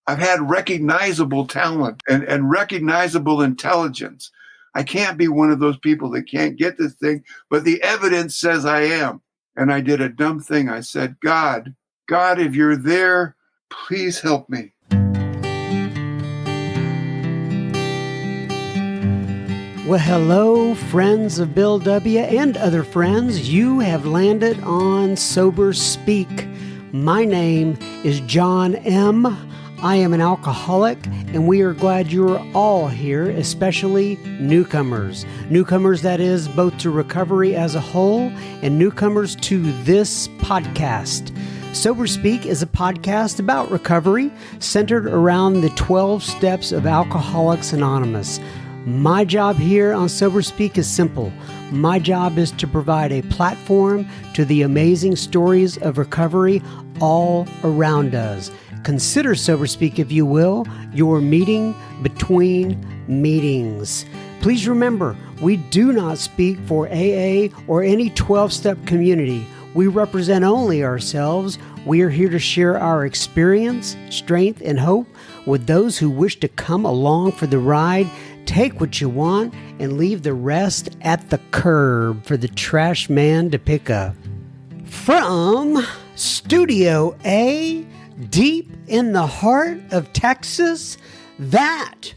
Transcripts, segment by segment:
I've had recognizable talent and recognizable intelligence. I can't be one of those people that can't get this thing, but the evidence says I am. And I did a dumb thing. I said, God, if you're there, please help me. Well, hello, friends of Bill W. and other friends. You have landed on Sober Speak. My name is John M. I am an alcoholic, and we are glad you are all here, especially newcomers. Newcomers, that is, both to recovery as a whole and newcomers to this podcast. Sober Speak is a podcast about recovery centered around the 12 steps of Alcoholics Anonymous. My job here on Sober Speak is simple. My job is to provide a platform to the amazing stories of recovery all around us. Consider Sober Speak, if you will, your meeting between meetings. Please remember, we do not speak for AA or any 12-step community. We represent only ourselves. We are here to share our experience, strength, and hope with those who wish to come along for the ride. Take what you want and leave the rest at the curb for the trash man to pick up. From Studio A, deep in the heart of Texas, that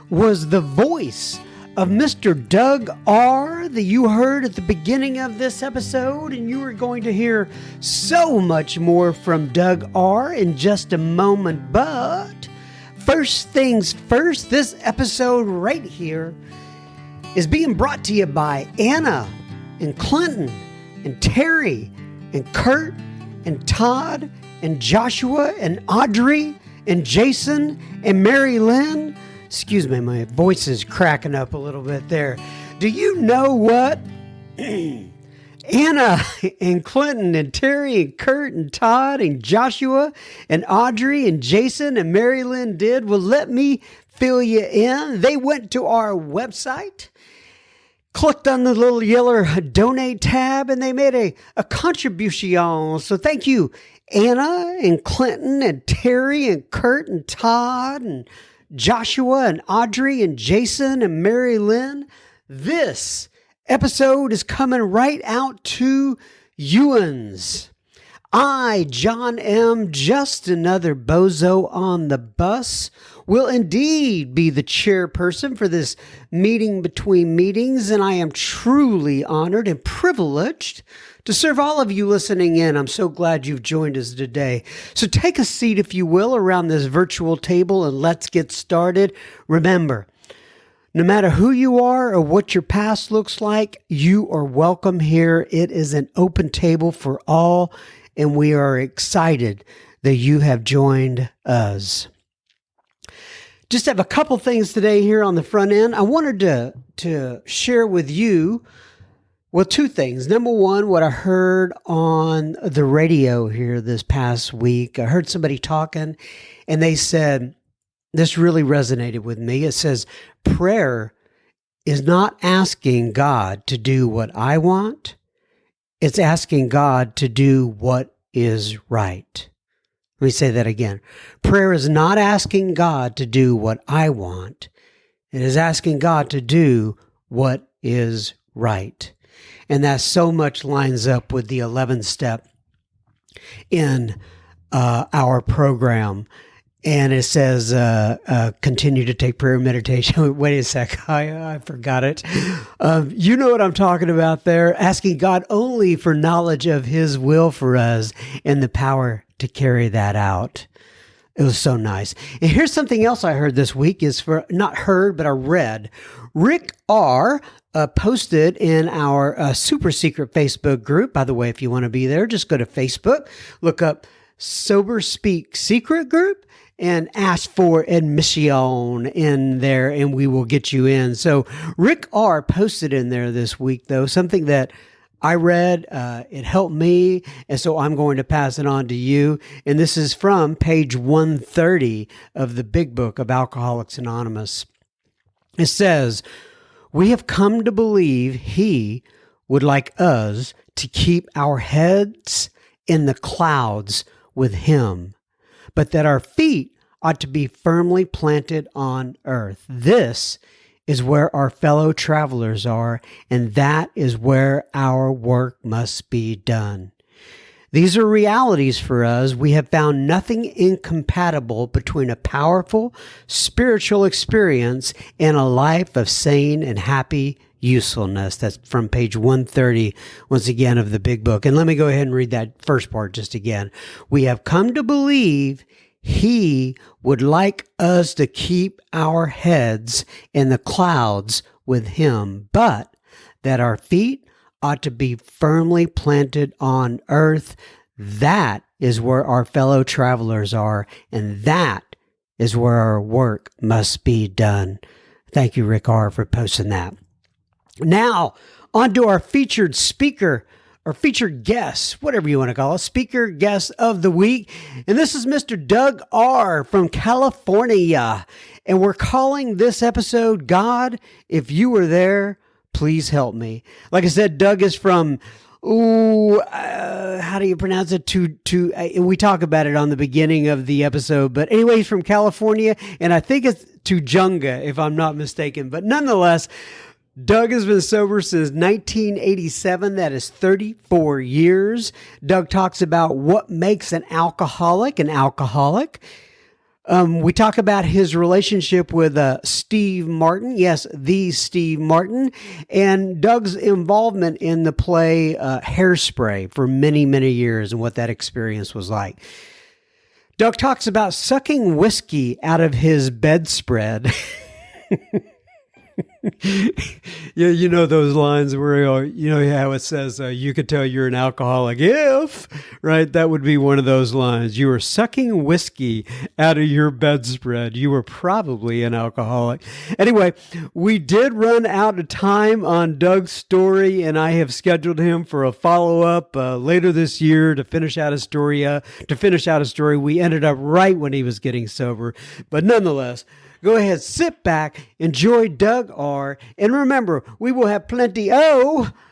was the voice of Mr. Doug R. that you heard at the beginning of this episode, and you are going to hear so much more from Doug R. in just a moment. But first things first, this episode right here is being brought to you by Anna and Clinton and Terry and Kurt and Todd and Joshua and Audrey and Jason and Mary Lynn. Excuse me, my voice is cracking up a little bit there. Do you know what Anna and Clinton and Terry and Kurt and Todd and Joshua and Audrey and Jason and Mary Lynn did? Well, let me fill you in. They went to our website, clicked on the little yellow donate tab, and they made a contribution. So thank you, Anna and Clinton and Terry and Kurt and Todd and Joshua and Audrey and Jason and Mary Lynn. This episode is coming right out to you'uns. I, John M., just another bozo on the bus, will indeed be the chairperson for this meeting between meetings, and I am truly honored and privileged to serve all of you listening in. I'm so glad you've joined us today. So take a seat, if you will, around this virtual table, and let's get started. Remember, no matter who you are or what your past looks like, you are welcome here. It is an open table for all, and we are excited that you have joined us. Just have a couple things today here on the front end. I wanted to share with you, well, two things. Number one, what I heard on the radio here this past week. I heard somebody talking, and they said, this really resonated with me. It says, prayer is not asking God to do what I want. It's asking God to do what is right. Let me say that again. Prayer is not asking God to do what I want. It is asking God to do what is right. And that so much lines up with the 11th step in our program. And it says, continue to take prayer and meditation. Wait a sec. I forgot it. You know what I'm talking about there. Asking God only for knowledge of His will for us and the power to carry that out. It was so nice. And here's something else I heard this week not heard, but I read. Rick R. Posted in our super secret Facebook group. By the way, if you want to be there, just go to Facebook, look up Sober Speak Secret Group, and ask for admission in there, and we will get you in. So Rick R. posted in there this week, though, something that I read. It helped me, and so I'm going to pass it on to you. And this is from page 130 of the big book of Alcoholics Anonymous. It says, we have come to believe He would like us to keep our heads in the clouds with Him, but that our feet ought to be firmly planted on earth. This is where our fellow travelers are, and that is where our work must be done. These are realities for us. We have found nothing incompatible between a powerful spiritual experience and a life of sane and happy usefulness. That's from page 130, once again, of the big book. And let me go ahead and read that first part just again. We have come to believe He would like us to keep our heads in the clouds with Him, but that our feet ought to be firmly planted on earth. That is where our fellow travelers are, and that is where our work must be done. Thank you, Rick R., for posting that. Now, on to our featured speaker, or featured guest, whatever you want to call it, speaker guest of the week. And this is Mr. Doug R. from California. And we're calling this episode, God, If You Were There, Please Help Me. Like I said, Doug is from, how do you pronounce it? We talk about it on the beginning of the episode. But anyway, he's from California, and I think it's Tujunga, if I'm not mistaken. But nonetheless, Doug has been sober since 1987. That is 34 years. Doug talks about what makes an alcoholic an alcoholic. We talk about his relationship with Steve Martin. Yes, the Steve Martin. And Doug's involvement in the play Hairspray for many, many years and what that experience was like. Doug talks about sucking whiskey out of his bedspread. Yeah, you know those lines where, you know how it says, you could tell you're an alcoholic if, right? That would be one of those lines. You were sucking whiskey out of your bedspread. You were probably an alcoholic. Anyway, we did run out of time on Doug's story, and I have scheduled him for a follow-up later this year to finish out his story. We ended up right when he was getting sober. But nonetheless, go ahead, sit back, enjoy Doug R. And remember, we will have plenty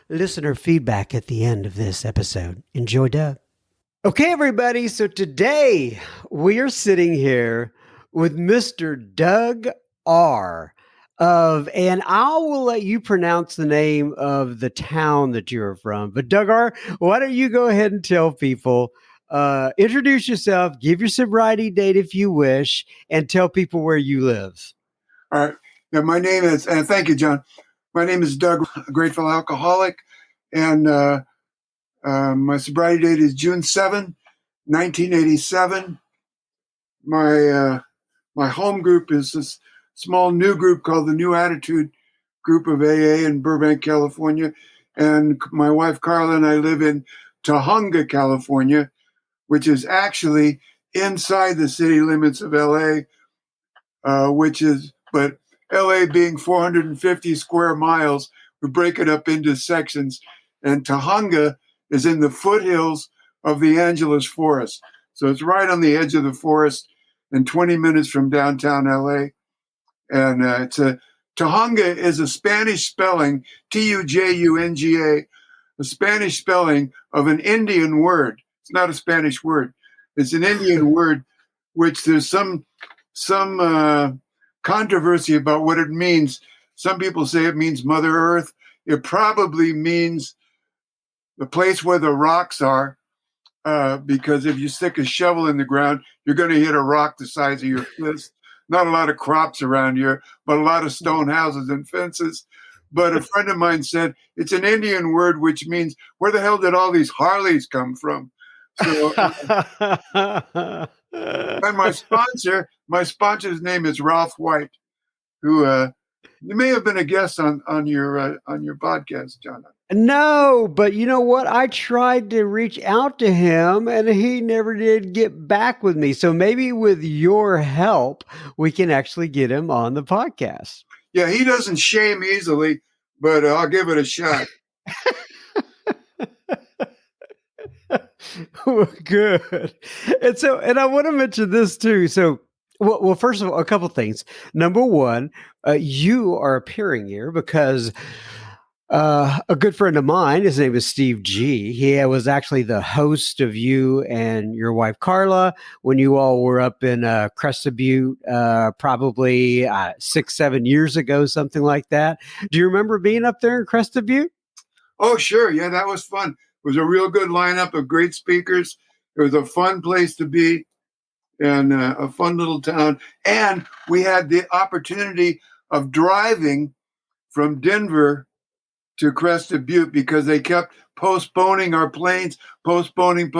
listener feedback at the end of this episode. Enjoy Doug. Okay, everybody. So today we are sitting here with Mr. Doug R. And I will let you pronounce the name of the town that you're from. But Doug R., why don't you go ahead and tell people, introduce yourself, give your sobriety date if you wish, and tell people where you live. All right. Yeah, my name is, and thank you, John. My name is Doug, a grateful alcoholic, and my sobriety date is June 7, 1987. My home group is this small new group called the New Attitude Group of AA in Burbank, California. And my wife, Carla, and I live in Tujunga, California, which is actually inside the city limits of LA, but LA being 450 square miles, we break it up into sections. And Tujunga is in the foothills of the Angeles Forest. So it's right on the edge of the forest and 20 minutes from downtown LA. And Tujunga is a Spanish spelling, Tujunga, a Spanish spelling of an Indian word. It's not a Spanish word. It's an Indian word, which there's some controversy about what it means. Some people say it means Mother Earth. It probably means the place where the rocks are, because if you stick a shovel in the ground, you're going to hit a rock the size of your fist. Not a lot of crops around here, but a lot of stone houses and fences. But a friend of mine said it's an Indian word, which means, where the hell did all these Harleys come from? So, and my sponsor's name is Ralph White, who you may have been a guest on your podcast, John. No, but you know what? I tried to reach out to him and he never did get back with me. So maybe with your help, we can actually get him on the podcast. Yeah, he doesn't shame easily, but I'll give it a shot. Good. And I want to mention this too. So, well, first of all, a couple things. Number one, you are appearing here because A good friend of mine, his name is Steve G. He was actually the host of you and your wife Carla when you all were up in Crested Butte, probably 6, 7 years ago, something like that. Do you remember being up there in Crested Butte? Oh, sure. Yeah, that was fun. It was a real good lineup of great speakers. It was a fun place to be and a fun little town. And we had the opportunity of driving from Denver to Crested Butte because they kept postponing our planes, postponing.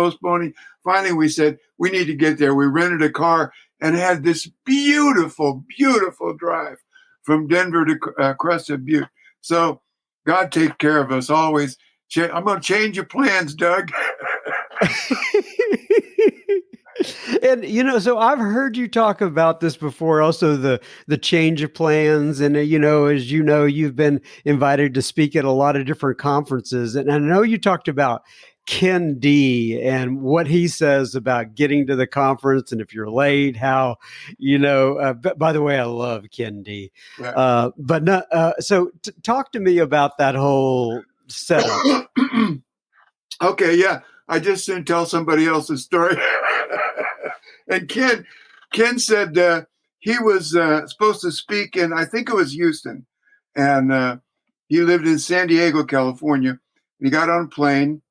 Finally, we said, we need to get there. We rented a car and had this beautiful, beautiful drive from Denver to Crested Butte. So God take care of us always. I'm going to change your plans, Doug. And so I've heard you talk about this before. Also, the change of plans, and as you know, you've been invited to speak at a lot of different conferences, and I know you talked about Ken D and what he says about getting to the conference, and if you're late, how by the way, I love Ken D. Yeah. But not, so talk to me about that whole setup. Okay, yeah. I just didn't tell somebody else's story. And Ken said he was supposed to speak in, I think it was Houston, and he lived in San Diego, California. He got on a plane,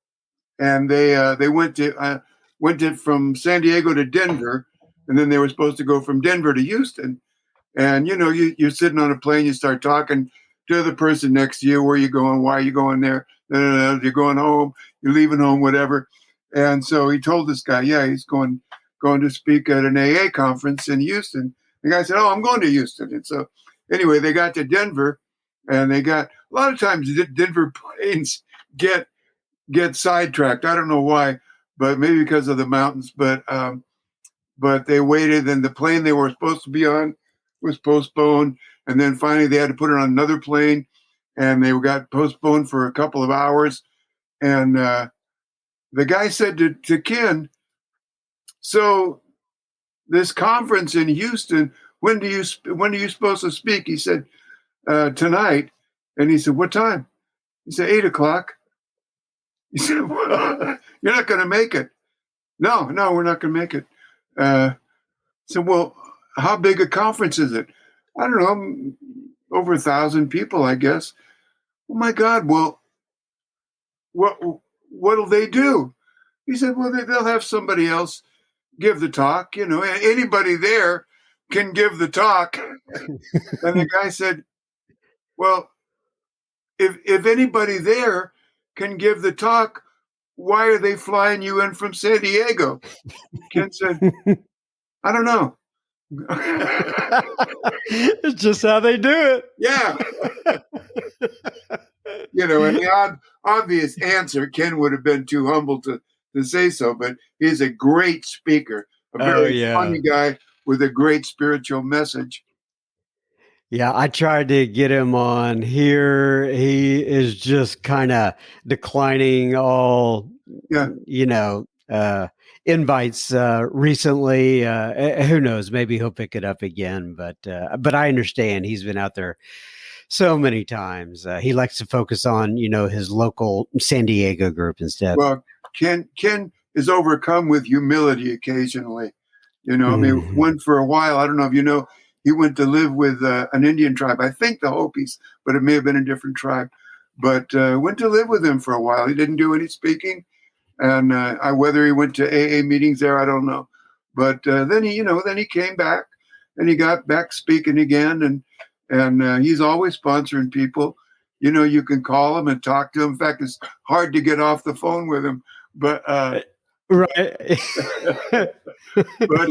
and they went from San Diego to Denver, and then they were supposed to go from Denver to Houston. And you're sitting on a plane, you start talking to the person next to you. Where are you going? Why are you going there? You're going home. You're leaving home. Whatever. And so he told this guy, yeah, he's going to speak at an AA conference in Houston. The guy said, oh, I'm going to Houston. And so anyway, they got to Denver, and they got a lot of times Denver planes get sidetracked. I don't know why, but maybe because of the mountains. But they waited, and the plane they were supposed to be on was postponed, and then finally they had to put it on another plane, and they got postponed for a couple of hours. And the guy said to Ken, so this conference in Houston, when are you supposed to speak? He said, tonight. And he said, what time? He said, 8:00. He said, well, you're not going to make it. No, we're not going to make it. So, well, how big a conference is it? I don't know, over 1,000 people, I guess. Oh my God! Well, what'll they do? He said, well, they'll have somebody else give the talk. Anybody there can give the talk. And the guy said, well, if anybody there can give the talk, why are they flying you in from San Diego? Ken said, I don't know. It's just how they do it. Yeah. And the obvious answer, Ken would have been too humble to say so, but he's a great speaker, a very funny guy with a great spiritual message. Yeah, I tried to get him on here. He is just kind of declining all, invites recently. Who knows? Maybe he'll pick it up again. But I understand he's been out there so many times. He likes to focus on his local San Diego group instead. Well, Ken is overcome with humility occasionally. I mean, one for a while. I don't know if you know. He went to live with an Indian tribe, I think the Hopis, but it may have been a different tribe. But went to live with them for a while. He didn't do any speaking, and whether he went to AA meetings there, I don't know. But then he came back, and he got back speaking again, and he's always sponsoring people. You can call him and talk to him. In fact, it's hard to get off the phone with him, but right. But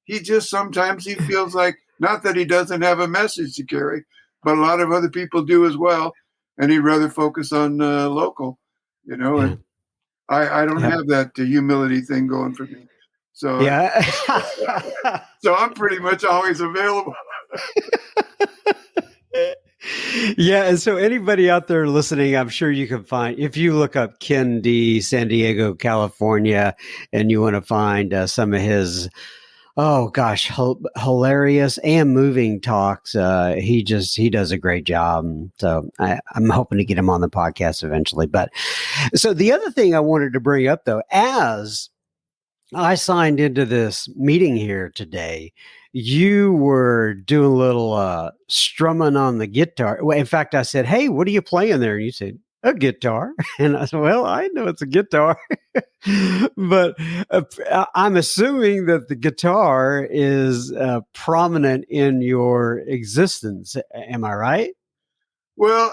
he just sometimes he feels like, not that he doesn't have a message to carry, but a lot of other people do as well, and he'd rather focus on local, and I don't have that humility thing going for me. So yeah. So I'm pretty much always available. Yeah, and so anybody out there listening, I'm sure you can find, if you look up Ken D, San Diego, California, and you want to find some of his Oh gosh, hilarious and moving talks. He does a great job. So I'm hoping to get him on the podcast eventually. But so the other thing I wanted to bring up though, as I signed into this meeting here today, you were doing a little strumming on the guitar. Well, in fact, I said, "Hey, what are you playing there?" And you said, "A guitar." And I said, "Well, I know it's a guitar." But I'm assuming that the guitar is prominent in your existence. Am I right? Well,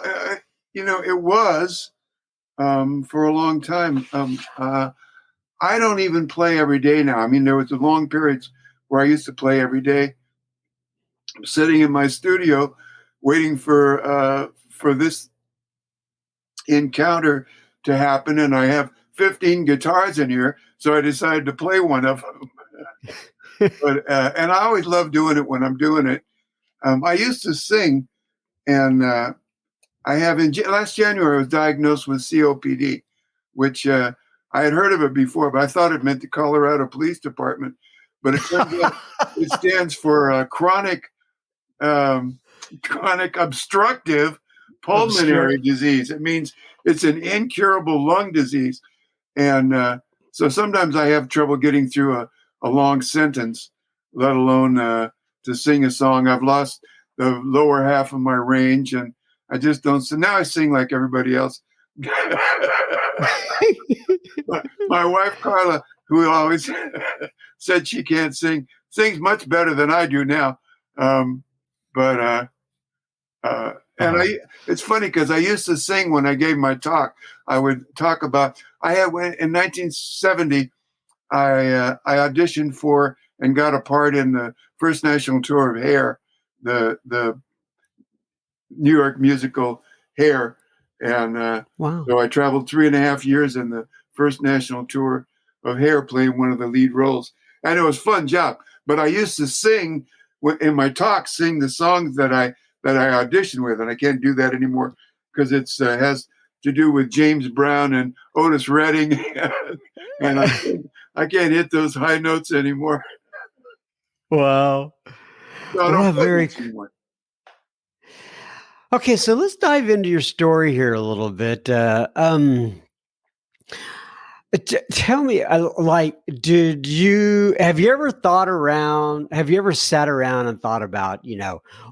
it was for a long time. I don't even play every day now. I mean, there was a long periods where I used to play every day. I'm sitting in my studio, waiting for this encounter to happen, and I have 15 guitars in here, so I decided to play one of them. But and I always love doing it when I'm doing it. I used to sing, and I have last January I was diagnosed with COPD, which I had heard of it before, but I thought it meant the Colorado Police Department. But it turns out it stands for um, chronic obstructive pulmonary disease. It means it's an incurable lung disease, and so sometimes I have trouble getting through a long sentence, let alone to sing a song. I've lost the lower half of my range, and I just don't. So now I sing like everybody else. My wife Carla, who always said she can't sing, sings much better than I do now. But and it's funny because I used to sing when I gave my talk. I would talk about I had in 1970. I auditioned for and got a part in the first national tour of Hair, the New York musical Hair, and Wow. so I traveled 3.5 years in the first national tour of Hair, playing one of the lead roles, and it was a fun job. But I used to sing in my talks, sing the songs that I auditioned with, and I can't do that anymore because it has to do with James Brown and Otis Redding, and I can't hit those high notes anymore. Wow. So I don't Well, play very. much anymore. Okay, so let's dive into your story here a little bit. Tell me, like, have you ever have you ever sat around and thought about,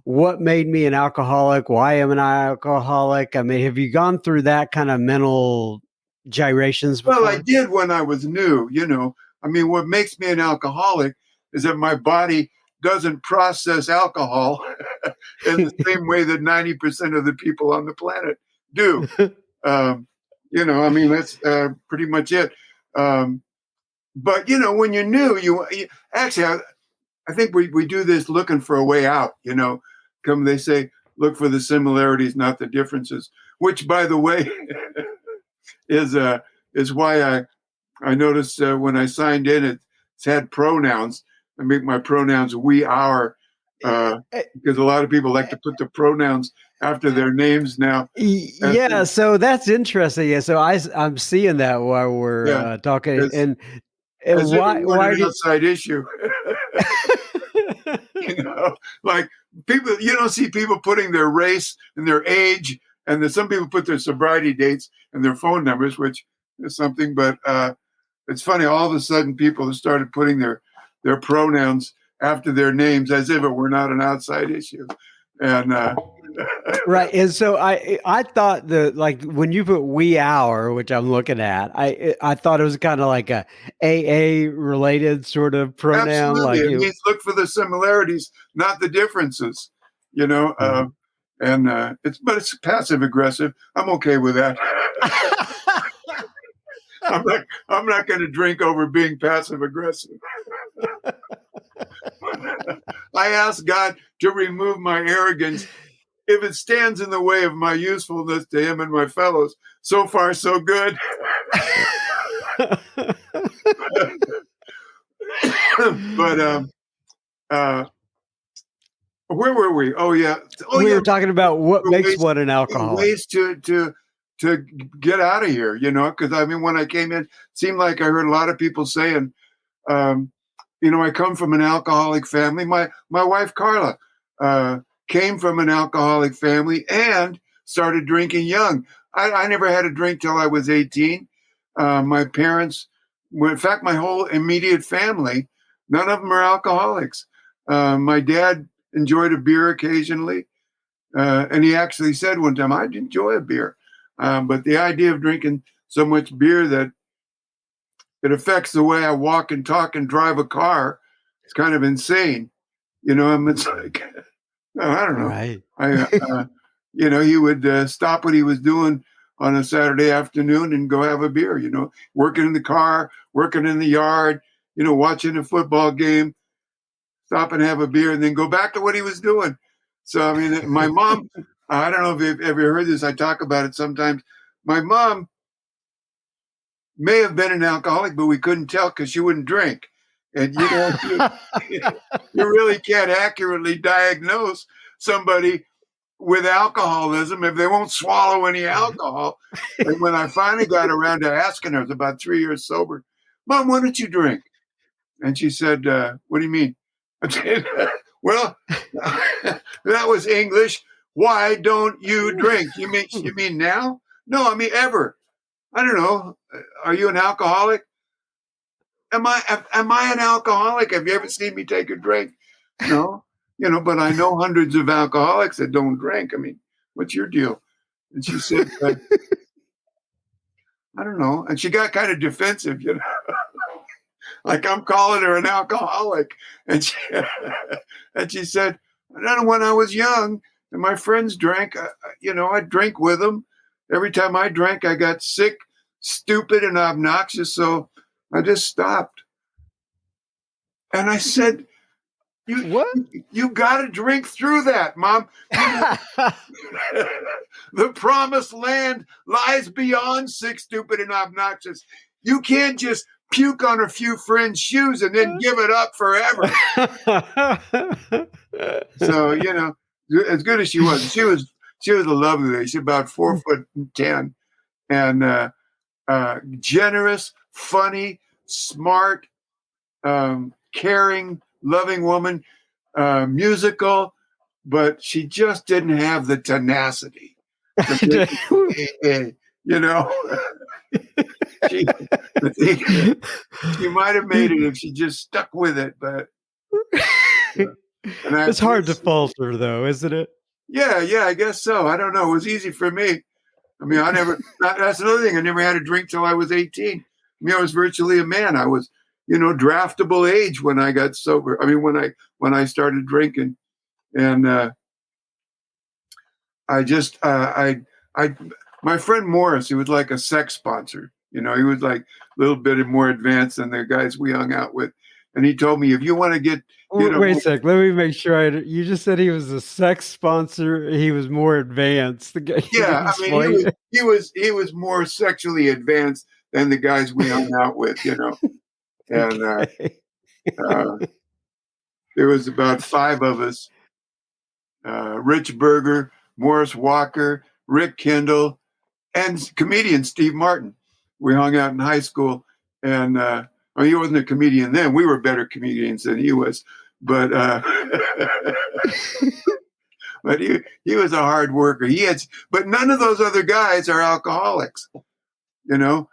what made me an alcoholic? Why am an alcoholic? I mean, have you gone through that kind of mental gyrations Well, I before? did when I was new. I mean, what makes me an alcoholic is that my body doesn't process alcohol in the same way that 90% of the people on the planet do. Um, I mean, that's pretty much it. Um, but when you're new, you actually, I think we do this looking for a way out. They say look for the similarities, not the differences. Which, by the way, is is why I noticed when I signed in, it's had pronouns. I make my pronouns we, our, because a lot of people like to put the pronouns after their names now. Yeah, so that's interesting. Yeah, so I'm seeing that while we're Yeah, talking, as, and as if it weren't why an did outside issue. you know, like people, you don't see people putting their race and their age, and then some people put their sobriety dates and their phone numbers, which is something. But it's funny. All of a sudden, people have started putting their pronouns after their names as if it were not an outside issue. And right? And so I thought like when you put we our, which I'm looking at, I thought it was kind of like a AA related sort of pronoun, absolutely, like it you. means look for the similarities, not the differences. You know, Mhm. and it's passive aggressive. I'm okay with that. I'm not going to drink over being passive aggressive. I ask God to remove my arrogance if it stands in the way of my usefulness to Him and my fellows. So far, so good. But uh, where were we? Oh yeah, oh We yeah. were talking about what makes Ways, one an alcoholic. ways to get out of here. Because I mean, when I came in, it seemed like I heard a lot of people saying, um, I come from an alcoholic family. My wife Carla came from an alcoholic family and started drinking young. I never had a drink till I was 18. My parents, in fact, my whole immediate family, none of them are alcoholics. My dad enjoyed a beer occasionally, and he actually said one time, "I'd enjoy a beer," but the idea of drinking so much beer that it affects the way I walk and talk and drive a car, it's kind of insane. It's like, I don't know. Right. He would stop what he was doing on a Saturday afternoon and go have a beer, working in the car, working in the yard, watching a football game, stop and have a beer and then go back to what he was doing. So, I mean, my mom, I don't know if you've ever heard this. I talk about it sometimes. My mom may have been an alcoholic, but we couldn't tell because she wouldn't drink. And you really can't accurately diagnose somebody with alcoholism if they won't swallow any alcohol. And when I finally got around to asking her, it was about 3 years sober, "Mom, why don't you drink?" And she said, "What do you mean?" I said, "Well, that was English. Why don't you drink? You mean now? No, I mean ever. I don't know. Are you an alcoholic? Am I an alcoholic? Have you ever seen me take a drink? No, but I know hundreds of alcoholics that don't drink. I mean, what's your deal?" And she said, "I don't know." And she got kind of defensive, like I'm calling her an alcoholic. And she, and she said, "I don't know, when I was young and my friends drank, I'd drink with them. Every time I drank, I got sick, stupid, and obnoxious. So I just stopped." And I said, What? You got to drink through that, Mom. The promised land lies beyond sick, stupid, and obnoxious. You can't just puke on a few friends' shoes and then give it up forever. So, as good as she was a lovely lady. She's about 4'10", and generous, funny, smart, caring, loving woman, musical, but she just didn't have the tenacity. She, she might have made it if she just stuck with it, but it's hard to falter, though, isn't it? Yeah, I guess so. I don't know. It was easy for me. I mean, that's another thing. I never had a drink till I was 18. I mean, I was virtually a man. I was, draftable age when I got sober. I mean, when I started drinking, and my friend Morris, he was like a sex sponsor. He was like a little bit more advanced than the guys we hung out with. And he told me, if you want to get, wait a sec. Let me make sure. You just said he was a sex sponsor. He was more advanced. Yeah, I mean, he was more sexually advanced than the guys we hung out with. And there was about 5 of us: Rich Berger, Morris Walker, Rick Kendall, and comedian Steve Martin. We hung out in high school, and he wasn't a comedian then. We were better comedians than he was, but but he was a hard worker. But none of those other guys are alcoholics, and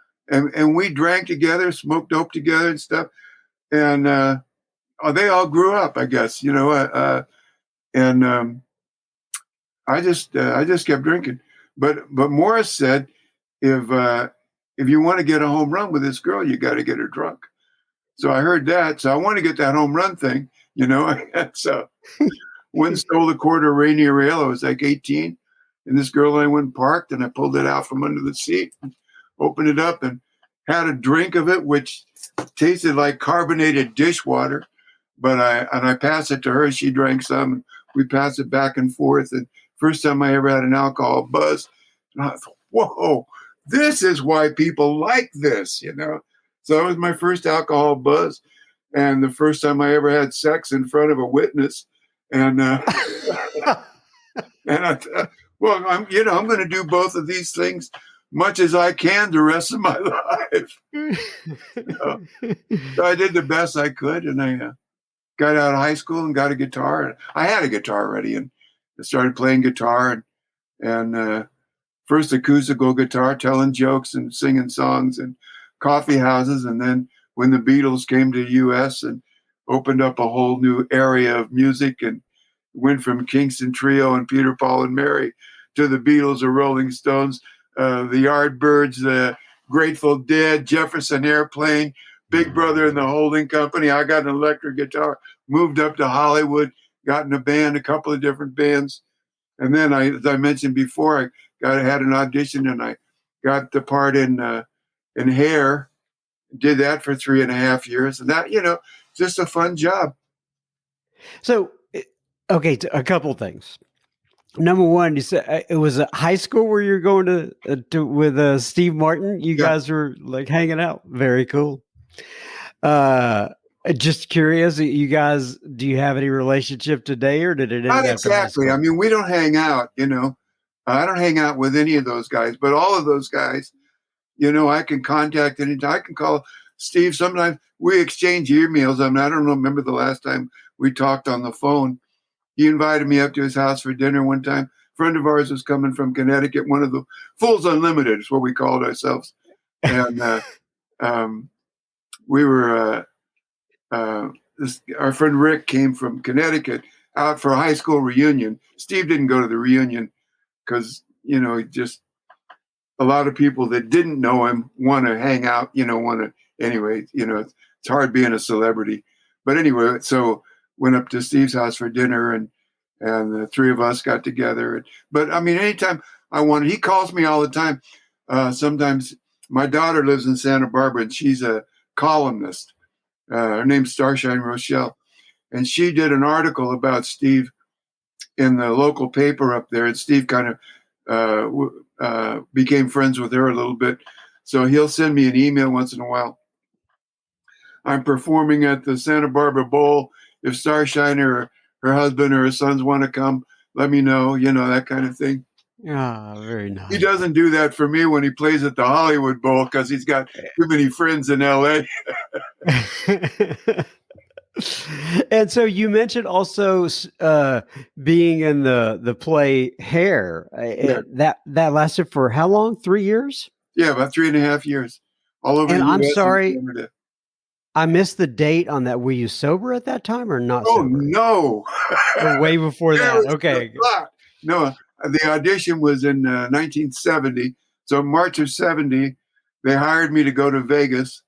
we drank together, smoked dope together and stuff, and they all grew up, I guess, and I just kept drinking. But Morris said, if you want to get a home run with this girl, you got to get her drunk. So I heard that. So I want to get that home run thing, So went and stole the quarter Rainier Rail. I was like 18, and this girl and I went and parked, and I pulled it out from under the seat, opened it up, and had a drink of it, which tasted like carbonated dishwater. But I passed it to her. She drank some. And we passed it back and forth. And first time I ever had an alcohol buzz, and I thought, whoa, this is why people like this, So it was my first alcohol buzz, and the first time I ever had sex in front of a witness. And and I thought, well, I'm going to do both of these things much as I can the rest of my life. So I did the best I could, and I got out of high school and got a guitar. And I had a guitar already, and I started playing guitar and first acoustical guitar, telling jokes and singing songs and coffee houses. And then when the Beatles came to the U.S. and opened up a whole new area of music and went from Kingston Trio and Peter, Paul, and Mary to the Beatles or Rolling Stones, the Yardbirds, the Grateful Dead, Jefferson Airplane, Big Brother and the Holding Company. I got an electric guitar, moved up to Hollywood, got in a band, a couple of different bands. And then as I mentioned before, had an audition and I got the part in Hair, did that for 3.5 years. And that, just a fun job. So, okay, a couple things. Number one, you said it was a high school where you're going to with Steve Martin. You guys were like hanging out. Very cool. Just curious, you guys, do you have any relationship today, or did it end Not after high exactly. school? I mean, we don't hang out. I don't hang out with any of those guys, but all of those guys, I can contact anytime. I can call Steve. Sometimes we exchange emails. I mean, I don't remember the last time we talked on the phone. He invited me up to his house for dinner one time. A friend of ours was coming from Connecticut, one of the Fools Unlimited is what we called ourselves. And we were, our friend Rick came from Connecticut out for a high school reunion. Steve didn't go to the reunion because, just a lot of people that didn't know him want to hang out, anyway, it's hard being a celebrity. But anyway, so went up to Steve's house for dinner and the three of us got together. But I mean, anytime I wanted, he calls me all the time. Sometimes my daughter lives in Santa Barbara and she's a columnist. Her name's Starshine Rochelle. And she did an article about Steve in the local paper up there. And Steve kind of became friends with her a little bit. So he'll send me an email once in a while. I'm performing at the Santa Barbara Bowl. If Starshine or her husband or her sons want to come, let me know, that kind of thing. Ah, very nice. He doesn't do that for me when he plays at the Hollywood Bowl because he's got too many friends in LA. And so you mentioned also being in the play Hair. That lasted for how long? 3 years? Yeah, about 3.5 years. All over. And the I'm US sorry, and Canada. I missed the date on that. Were you sober at that time or not sober? No. Or way before that. Okay. No, the audition was in 1970. So March of 70, they hired me to go to Vegas.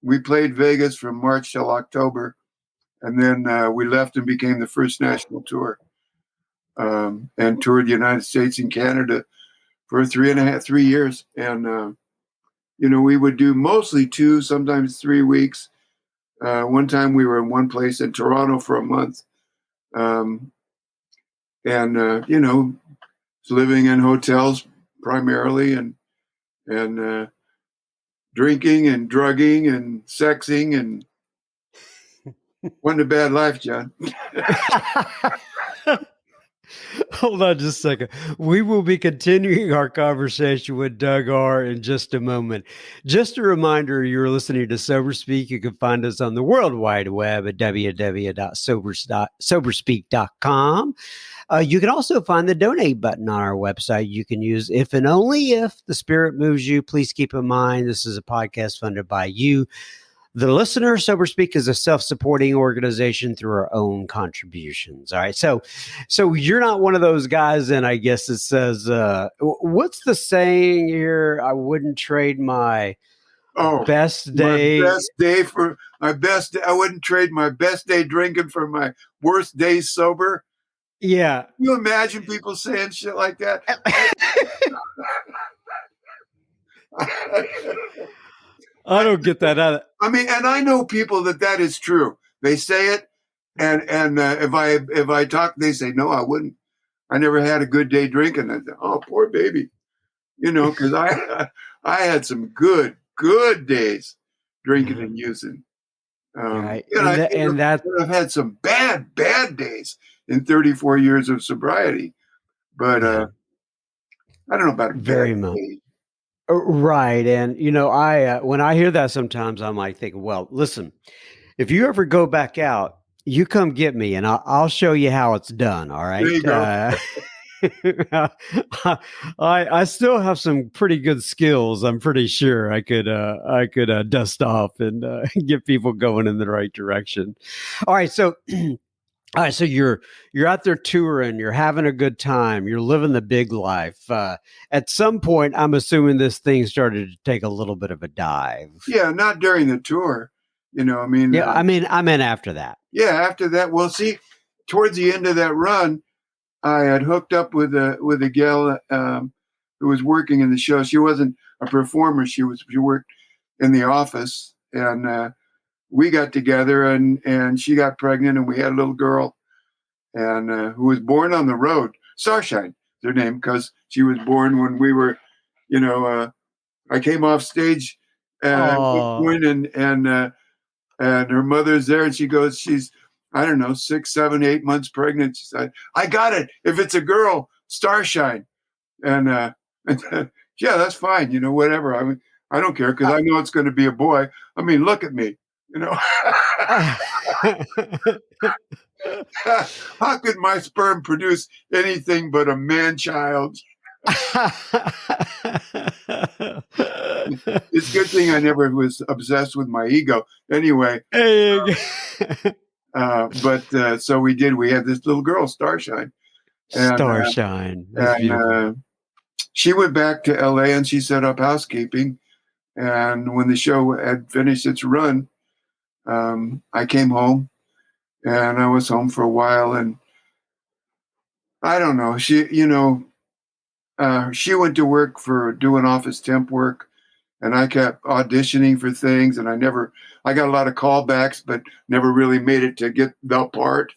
We played Vegas from March till October. And then we left and became the first national tour and toured the United States and Canada for 3 years. And, we would do mostly 2, sometimes 3 weeks. One time we were in one place in Toronto for a month. Living in hotels primarily and drinking and drugging and sexing and wasn't a bad life, John. Hold on just a second. We will be continuing our conversation with Doug R. in just a moment. Just a reminder, you're listening to Sober Speak. You can find us on the World Wide Web at www.soberspeak.com. You can also find the donate button on our website. You can use if and only if the spirit moves you. Please keep in mind, this is a podcast funded by you, the listener. Sober Speak is a self-supporting organization through our own contributions. All right. So you're not one of those guys, and I guess it says, what's the saying here? I wouldn't trade my best day. I wouldn't trade my best day drinking for my worst day sober. Yeah. Can you imagine people saying shit like that? I don't get that either. I mean, and I know people that is true. They say it, and if I talk, they say, no, I wouldn't. I never had a good day drinking. I said, oh, poor baby, because I had some good days drinking and using. Right. I've had some bad days in 34 years of sobriety, but I don't know about very much. Right. And, when I hear that sometimes, I'm like thinking, well, listen, if you ever go back out, you come get me and I'll show you how it's done. All There right. you go. I still have some pretty good skills. I'm pretty sure I could dust off and get people going in the right direction. All right. So, all right, so you're out there touring, you're having a good time, you're living the big life. At some point, I'm assuming this thing started to take a little bit of a dive. Yeah, not during the tour. I mean, Yeah, I mean after that. yeah. After that, well, see, towards the end of that run, I had hooked up with a gal who was working in the show. She wasn't a performer. She worked in the office, and we got together, and she got pregnant, and we had a little girl, and who was born on the road. Starshine, is her name, because she was born when we were, you know, I came off stage at one Oh, point, and her mother's there, and she goes, she's, I don't know, 6, 7, 8 months pregnant. She said, I got it. If it's a girl, Starshine. And, yeah, that's fine. Whatever. I mean, I don't care because uh, I know it's going to be a boy. I mean, look at me. You know, how could my sperm produce anything but a man child? It's a good thing I never was obsessed with my ego. Anyway, Hey. but so we did. We had this little girl, Starshine, and Starshine. That's and beautiful. she went back to L.A. and she set up housekeeping. And when the show had finished its run, I came home, and I was home for a while. And I don't know. She went to work for doing office temp work, and I kept auditioning for things, and I got a lot of callbacks, but never really made it to get the part.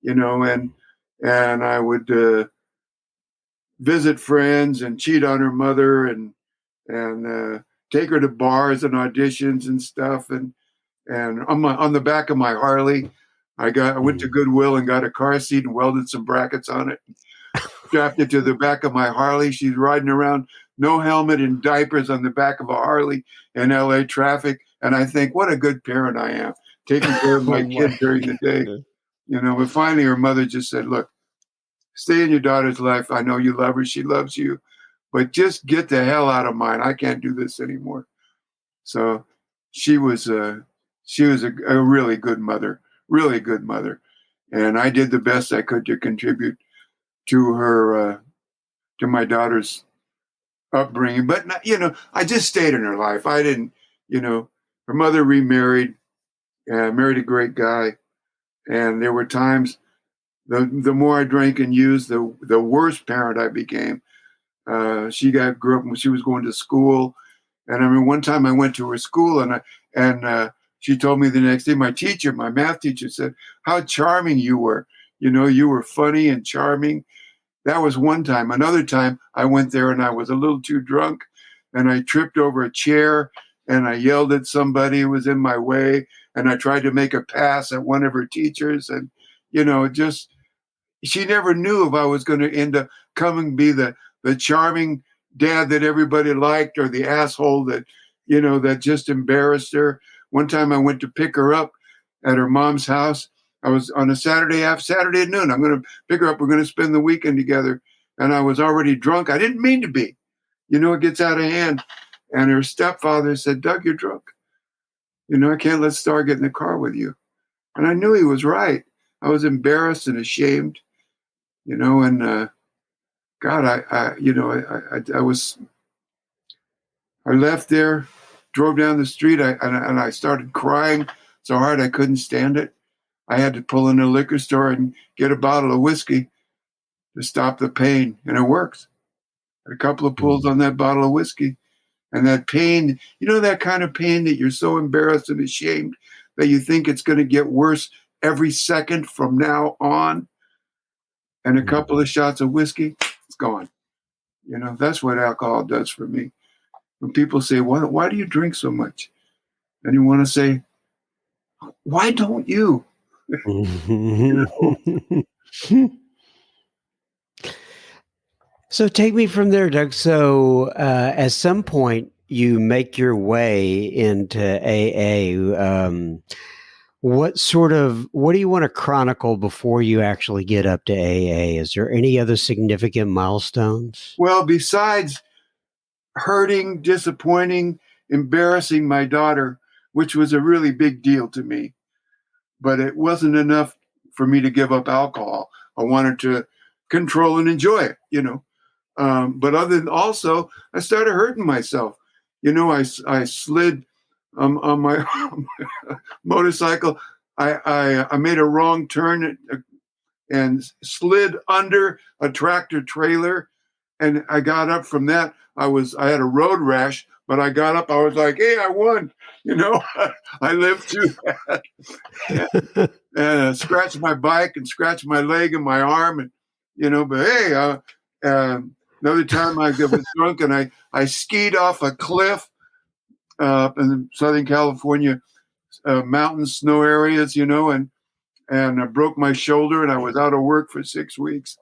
And I would visit friends and cheat on her mother, and take her to bars and auditions and stuff, and on the back of my Harley, I went to Mhm. Goodwill and got a car seat and welded some brackets on it, strapped it to the back of my Harley. She's riding around, no helmet, in diapers on the back of a Harley in LA traffic. And I think, what a good parent I am, taking care of Oh my my kid during the day. goodness. But finally her mother just said, look, stay in your daughter's life. I know you love her. She loves you. But just get the hell out of mine. I can't do this anymore. So she was a really good mother, really good mother. And I did the best I could to contribute to her, to my daughter's upbringing. But I just stayed in her life. I didn't, you know, her mother remarried, married a great guy, and there were times the more I drank and used, the worse parent I became. Grew up when she was going to school, and I mean one time I went to her school, and she told me the next day, my math teacher said, "How charming you were! You were funny and charming." That was one time. Another time, I went there and I was a little too drunk, and I tripped over a chair, and I yelled at somebody who was in my way, and I tried to make a pass at one of her teachers, and just she never knew if I was going to end up coming be the charming dad that everybody liked, or the asshole that just embarrassed her. One time I went to pick her up at her mom's house. I was on a Saturday at noon. I'm going to pick her up. We're going to spend the weekend together. And I was already drunk. I didn't mean to be. It gets out of hand. And her stepfather said, Doug, you're drunk. I can't let Star get in the car with you. And I knew he was right. I was embarrassed and ashamed, and God, I left there, drove down the street, and I started crying so hard I couldn't stand it. I had to pull in a liquor store and get a bottle of whiskey to stop the pain, and it worked. A couple of pulls Mhm. on that bottle of whiskey, and that pain, that kind of pain that you're so embarrassed and ashamed that you think it's going to get worse every second from now on, and a couple of Mhm. shots of whiskey, it's gone. That's what alcohol does for me. When people say, why do you drink so much? And you want to say, why don't you? You know? So take me from there, Doug. So at some point, you make your way into AA. What do you want to chronicle before you actually get up to AA? Is there any other significant milestones? Well, besides hurting, disappointing, embarrassing my daughter, which was a really big deal to me, but it wasn't enough for me to give up alcohol. I wanted to control and enjoy it, but other than also, I started hurting myself. I slid on my motorcycle. I made a wrong turn and slid under a tractor trailer, and I got up from that. I had a road rash, but I got up. I was like, "Hey, I won!" I lived through that, and scratched my bike and scratched my leg and my arm, and But hey, another time I was drunk and I skied off a cliff in Southern California mountain snow areas, and I broke my shoulder, and I was out of work for 6 weeks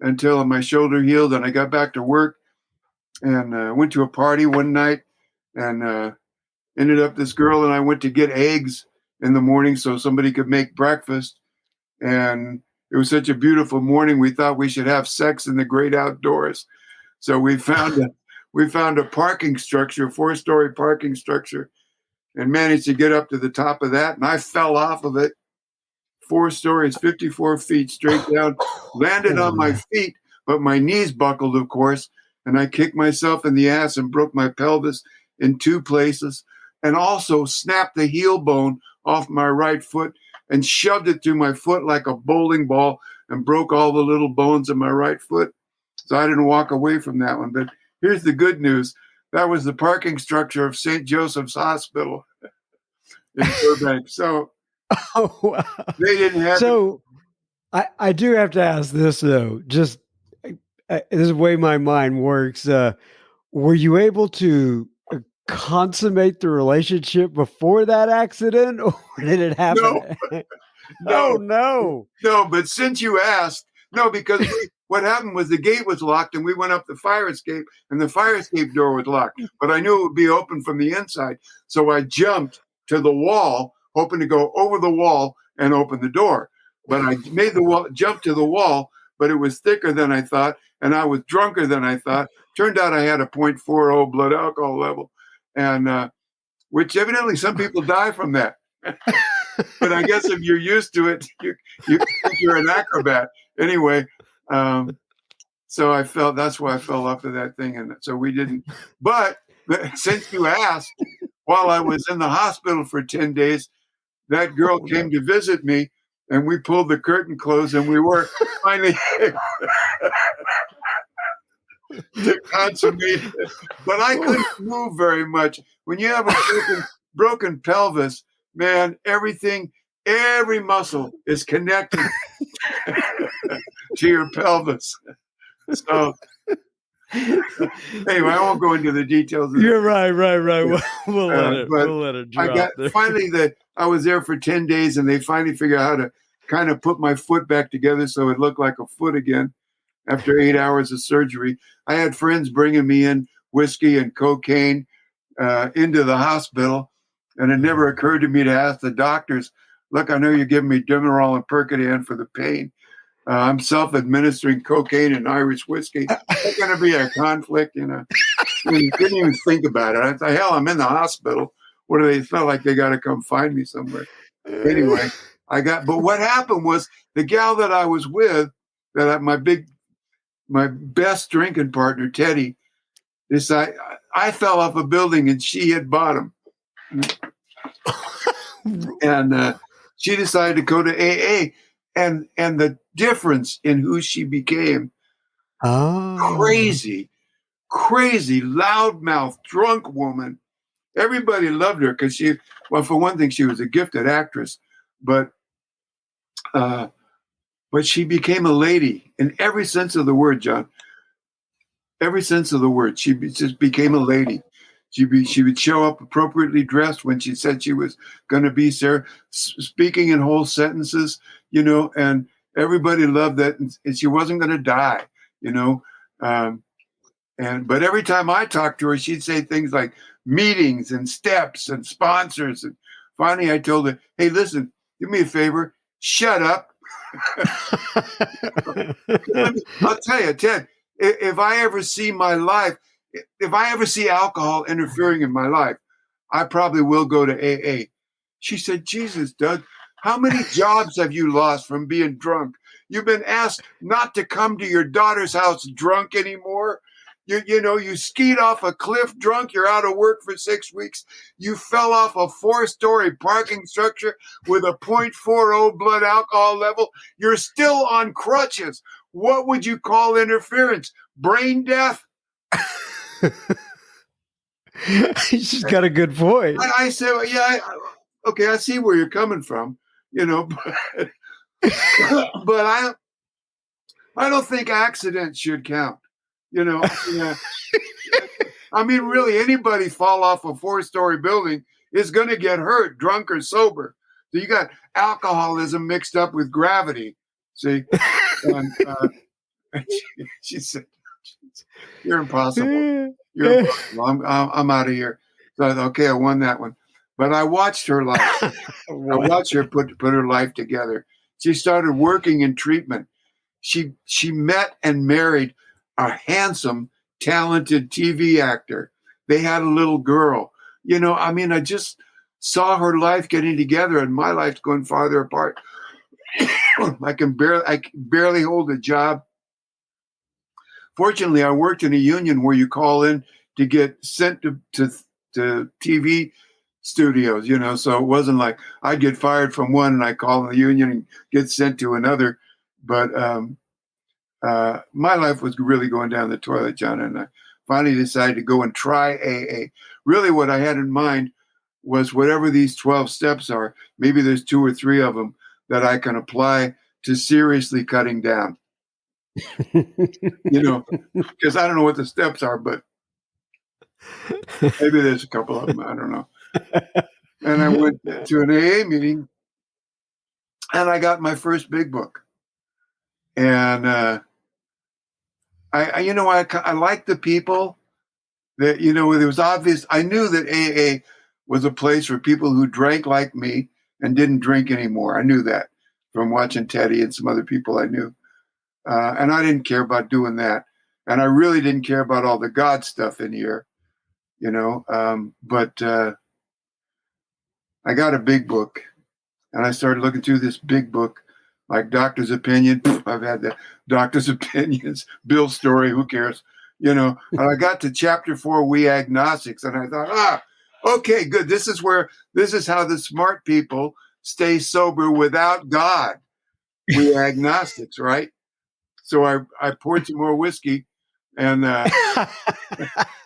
until my shoulder healed, and I got back to work, and went to a party one night, and ended up this girl and I went to get eggs in the morning so somebody could make breakfast, and it was such a beautiful morning. We thought we should have sex in the great outdoors, so we found a parking structure, a 4-story parking structure, and managed to get up to the top of that, and I fell off of it 4 stories, 54 feet straight down, landed on my feet, but my knees buckled, of course, and I kicked myself in the ass and broke my pelvis in 2 places, and also snapped the heel bone off my right foot and shoved it through my foot like a bowling ball and broke all the little bones in my right foot. So I didn't walk away from that one. But here's the good news. That was the parking structure of St. Joseph's Hospital in Burbank. So Oh, wow. they didn't have it. So I do have to ask this though. Just this is the way my mind works. Were you able to consummate the relationship before that accident, or did it happen? No, Oh no! no, but since you asked, no, because what happened was the gate was locked and we went up the fire escape and the fire escape door was locked, but I knew it would be open from the inside. So I jumped to the wall, hoping to go over the wall and open the door. But I made the jump to the wall, but it was thicker than I thought, and I was drunker than I thought. Turned out I had a 0.40 blood alcohol level, and which evidently some people die from that. But I guess if you're used to it, you're an acrobat anyway. So that's why I fell off of that thing, and so we didn't. But since you asked, while I was in the hospital for 10 days, that girl came to visit me, and we pulled the curtain closed, and we were finally to consummate it. But I couldn't move very much. When you have a broken pelvis, man, every muscle is connected to your pelvis. So anyway, I won't go into the details. You're right. We'll let it drop. I was there for 10 days, and they finally figured out how to kind of put my foot back together so it looked like a foot again after 8 hours of surgery. I had friends bringing me in whiskey and cocaine into the hospital, and it never occurred to me to ask the doctors, look, I know you're giving me Demerol and Percodan for the pain. I'm self-administering cocaine and Irish whiskey. There's going to be a conflict, I didn't even think about it. I thought, hell, I'm in the hospital. What do they feel like they got to come find me somewhere? Anyway, but what happened was the gal that I was with, my best drinking partner, Teddy, I fell off a building and she hit bottom. And she decided to go to AA, and the difference in who she became, crazy, loudmouth, drunk woman. Everybody loved her because for one thing, she was a gifted actress, but she became a lady in every sense of the word, John. Every sense of the word. She just became a lady. She would show up appropriately dressed when she said she was going to be there, speaking in whole sentences, and everybody loved that. And she wasn't going to die, But every time I talked to her, she'd say things like meetings and steps and sponsors. And finally, I told her, "Hey, listen, do me a favor, shut up." I'll tell you, Ted, if I ever see alcohol interfering in my life, I probably will go to AA. She said, "Jesus, Doug, how many jobs have you lost from being drunk? You've been asked not to come to your daughter's house drunk anymore. You skied off a cliff drunk. You're out of work for 6 weeks. You fell off a 4-story parking structure with a 0.40 blood alcohol level. You're still on crutches. What would you call interference? Brain death?" She's got a good point. I said, "Well, yeah, okay, I see where you're coming from, but, but I don't think accidents should count. Yeah. I mean, really, anybody fall off a 4-story building is going to get hurt, drunk or sober. So you got alcoholism mixed up with gravity. See, and she said, "You're impossible. You're impossible. I'm out of here." So I thought, okay, I won that one. But I watched her life. I watched her put her life together. She started working in treatment. She met and married a handsome, talented TV actor. They had a little girl. I just saw her life getting together, and my life's going farther apart. I can barely hold a job. Fortunately, I worked in a union where you call in to get sent to TV studios, so it wasn't like I'd get fired from one and I call the union and get sent to another. But my life was really going down the toilet, John, and I finally decided to go and try AA. Really, what I had in mind was whatever these 12 steps are, maybe there's 2 or 3 of them that I can apply to seriously cutting down. Because I don't know what the steps are, but maybe there's a couple of them. I don't know. And I went to an AA meeting, and I got my first big book. And I liked the people that, it was obvious. I knew that AA was a place for people who drank like me and didn't drink anymore. I knew that from watching Teddy and some other people I knew. And I didn't care about doing that. And I really didn't care about all the God stuff in here, but I got a big book, and I started looking through this big book, like Doctor's Opinion. I've had the Doctor's Opinions, Bill's Story, who cares? And I got to chapter 4, We Agnostics, and I thought, okay, good. This is how the smart people stay sober without God. We agnostics, right? So I poured some more whiskey, and I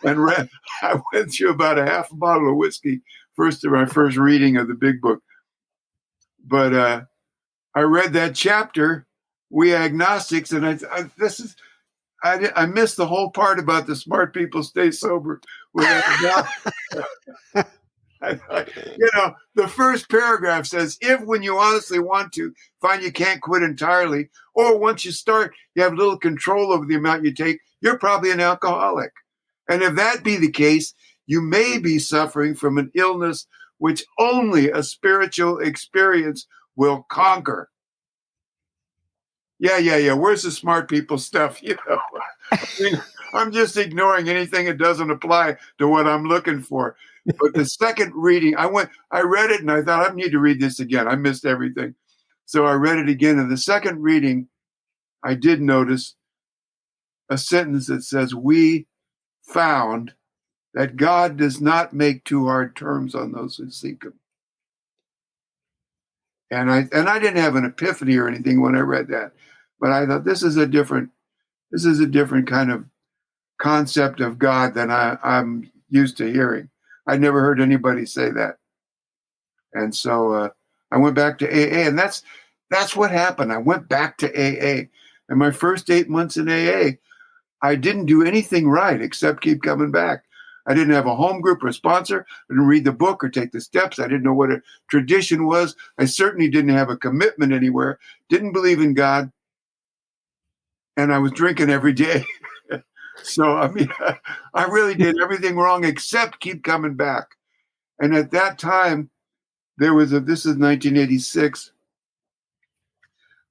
went through about a half a bottle of whiskey my first reading of the big book. But I read that chapter, We Agnostics, and I missed the whole part about the smart people stay sober without God. The first paragraph says, if when you honestly want to, find you can't quit entirely, or once you start, you have little control over the amount you take, you're probably an alcoholic. And if that be the case, you may be suffering from an illness which only a spiritual experience will conquer. Yeah. Where's the smart people stuff? I'm just ignoring anything that doesn't apply to what I'm looking for. But the second reading, I read it and I thought, I need to read this again. I missed everything. So I read it again. And the second reading, I did notice a sentence that says, we found that God does not make too hard terms on those who seek him. And I didn't have an epiphany or anything when I read that, but I thought this is a different kind of concept of God than I'm used to hearing. I never heard anybody say that. And so I went back to AA, and that's what happened. I went back to AA. And my first 8 months in AA, I didn't do anything right except keep coming back. I didn't have a home group or a sponsor. I didn't read the book or take the steps. I didn't know what a tradition was. I certainly didn't have a commitment anywhere. Didn't believe in God. And I was drinking every day. So, I mean, I really did everything wrong except keep coming back. And at that time, this is 1986,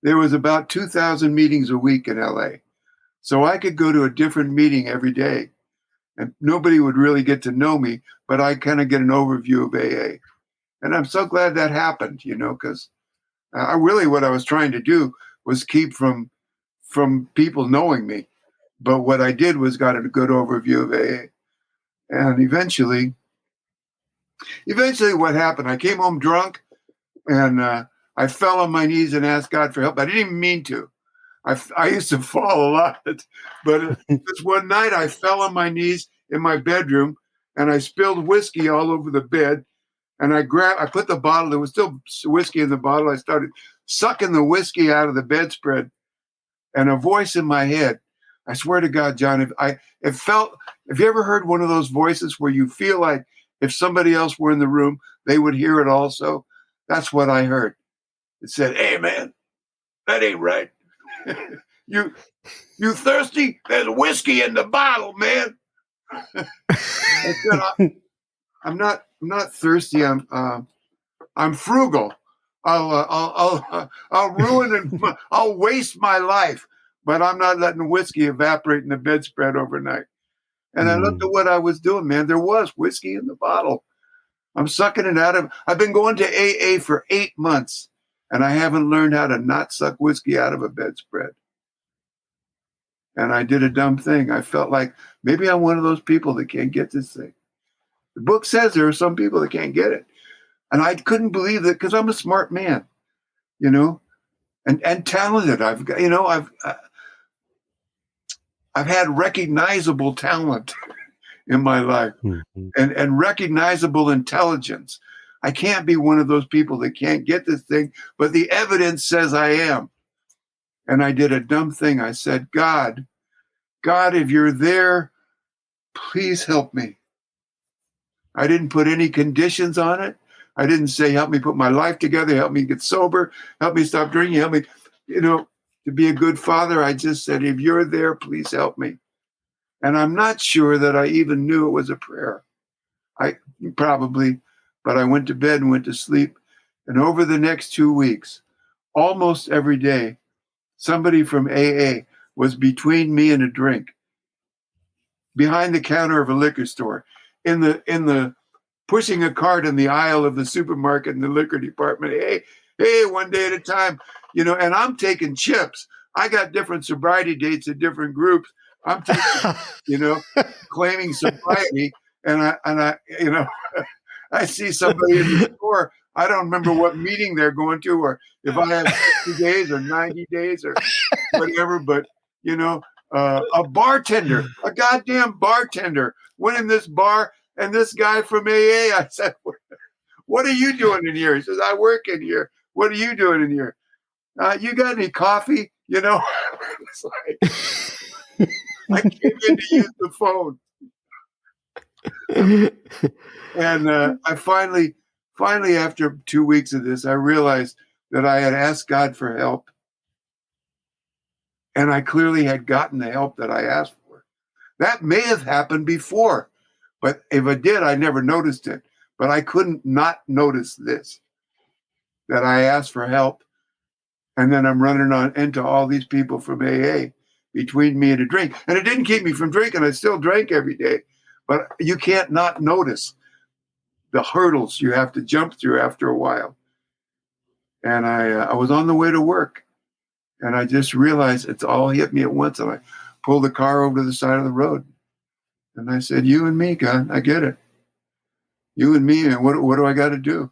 there was about 2,000 meetings a week in LA. So I could go to a different meeting every day and nobody would really get to know me, but I kind of get an overview of AA. And I'm so glad that happened, because I really, what I was trying to do was keep from people knowing me. But what I did was got a good overview of AA. And eventually what happened, I came home drunk and I fell on my knees and asked God for help. I didn't even mean to. I used to fall a lot, but this one night I fell on my knees in my bedroom and I spilled whiskey all over the bed. And I put the bottle, there was still whiskey in the bottle. I started sucking the whiskey out of the bedspread, and a voice in my head, I swear to God, John, have you ever heard one of those voices where you feel like if somebody else were in the room, they would hear it also? That's what I heard. It said, "Hey man, that ain't right. you thirsty? There's whiskey in the bottle, man." I said, I'm not thirsty. I'm frugal. I'll ruin and I'll waste my life, but I'm not letting whiskey evaporate in the bedspread overnight. And I looked at what I was doing, man. There was whiskey in the bottle. I'm sucking it out of. I've been going to AA for 8 months, and I haven't learned how to not suck whiskey out of a bedspread. And I did a dumb thing. I felt like maybe I'm one of those people that can't get this thing. The book says there are some people that can't get it. And I couldn't believe that because I'm a smart man, and talented. I've had recognizable talent in my life and recognizable intelligence. I can't be one of those people that can't get this thing, but the evidence says I am. And I did a dumb thing. I said, God, if you're there, please help me. I didn't put any conditions on it. I didn't say, help me put my life together, help me get sober, help me stop drinking, help me, to be a good father. I just said, if you're there, please help me. And I'm not sure that I even knew it was a prayer. But I went to bed and went to sleep. And over the next 2 weeks, almost every day, somebody from AA was between me and a drink, behind the counter of a liquor store, in the pushing a cart in the aisle of the supermarket in the liquor department. Hey, one day at a time, and I'm taking chips. I got different sobriety dates at different groups. I'm taking, claiming sobriety, and I, I see somebody in the store. I don't remember what meeting they're going to, or if I have 60 days or 90 days or whatever. But a bartender, a goddamn bartender, went in this bar. And this guy from AA, I said, what are you doing in here? He says, I work in here. What are you doing in here? You got any coffee? It's like, I came in to use the phone. And I finally, after 2 weeks of this, I realized that I had asked God for help. And I clearly had gotten the help that I asked for. That may have happened before. But if I did, I never noticed it. But I couldn't not notice this, that I asked for help. And then I'm running into all these people from AA between me and a drink. And it didn't keep me from drinking. I still drank every day. But you can't not notice the hurdles you have to jump through after a while. And I was on the way to work. And I just realized it's all hit me at once. And I pulled the car over to the side of the road. And I said, you and me, God, I get it. You and me, and what do I got to do?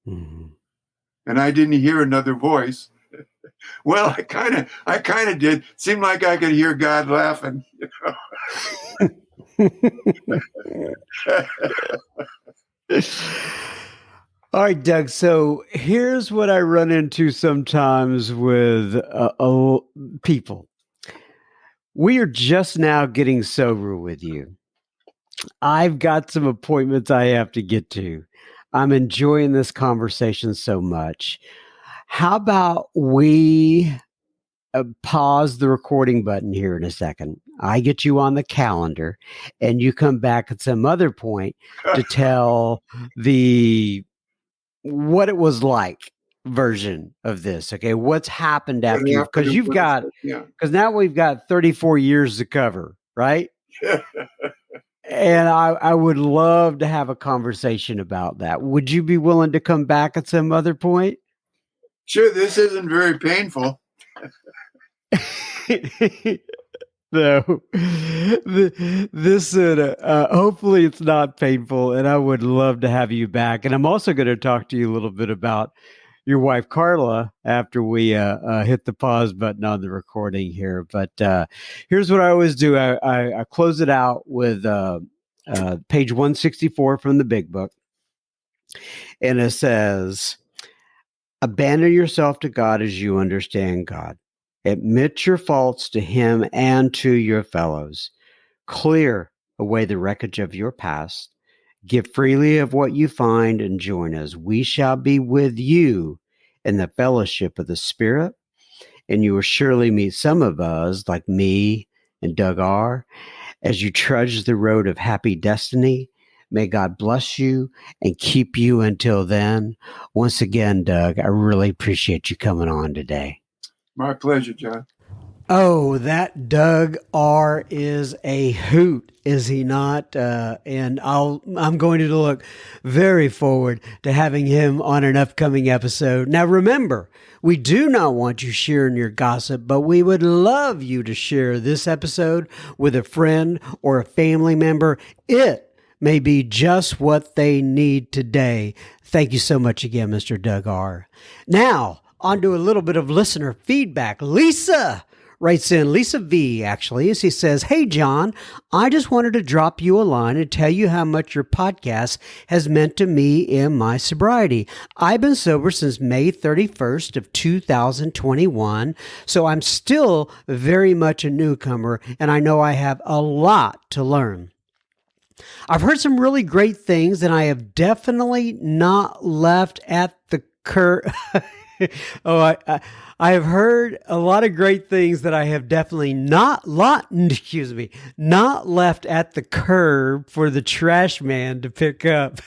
Mm-hmm. And I didn't hear another voice. Well, I kind of did. It seemed like I could hear God laughing. All right, Doug. So here's what I run into sometimes with people. We are just now getting sober with you. I've got some appointments I have to get to. I'm enjoying this conversation so much. How about we pause the recording button here in a second. I get you on the calendar, and you come back at some other point to tell the what it was like version of this. Okay, what's happened after you, because Yeah. because now we've got 34 years to cover, right? And I would love to have a conversation about that. Would you be willing to come back at some other point? Sure, this isn't very painful. No, this hopefully it's not painful, and I would love to have you back. And I'm also going to talk to you a little bit about your wife Carla after we hit the pause button on the recording here. But here's what I always do: I close it out with page 164 from the Big Book, and it says, "Abandon yourself to God as you understand God. Admit your faults to Him and to your fellows. Clear away the wreckage of your past. Give freely of what you find and join us. We shall be with you in the fellowship of the Spirit, and you will surely meet some of us, like me and Doug R., as you trudge the road of happy destiny. May God bless you and keep you until then." Once again, Doug, I really appreciate you coming on today. My pleasure, John. Oh, that Doug R is a hoot, is he not? And I'm going to look very forward to having him on an upcoming episode. Now, remember, we do not want you sharing your gossip, but we would love you to share this episode with a friend or a family member. It may be just what they need today. Thank you so much again, Mr. Doug R. Now, on to a little bit of listener feedback. Lisa writes in, Lisa V, actually, as he says, "Hey, John, I just wanted to drop you a line and tell you how much your podcast has meant to me in my sobriety. I've been sober since May 31st of 2021, so I'm still very much a newcomer, and I know I have a lot to learn. I've heard some really great things, and I have definitely not left at the curve." I have heard a lot of great things that I have definitely not left at the curb for the trash man to pick up,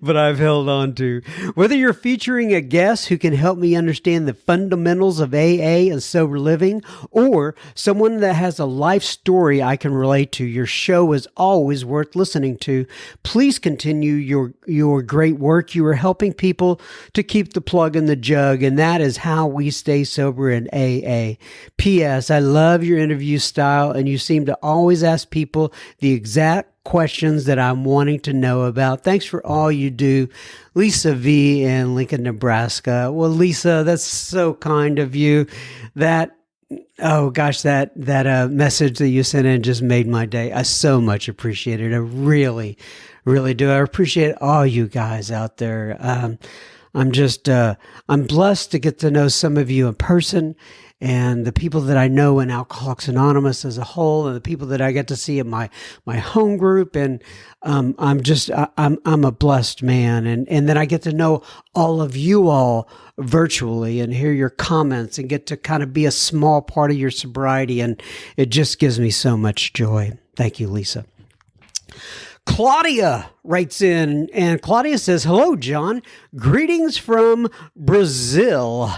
but I've held on to. Whether you're featuring a guest who can help me understand the fundamentals of AA and sober living, or someone that has a life story I can relate to, your show is always worth listening to. Please continue your great work. You are helping people to keep the plug in the jug, and that is how we stay sober in AA. P.S. I love your interview style, and you seem to always ask people the exact questions that I'm wanting to know about. Thanks for all you do. Lisa V in Lincoln, Nebraska. Well, Lisa, that's so kind of you. That message that you sent in just made my day. I so much appreciate it. I really, really do. I appreciate all you guys out there. I'm blessed to get to know some of you in person, and the people that I know in Alcoholics Anonymous as a whole, and the people that I get to see at my home group. And I'm a blessed man. And then I get to know all of you all virtually and hear your comments and get to kind of be a small part of your sobriety. And it just gives me so much joy. Thank you, Lisa. Claudia writes in, and Claudia says, "Hello, John. Greetings from Brazil.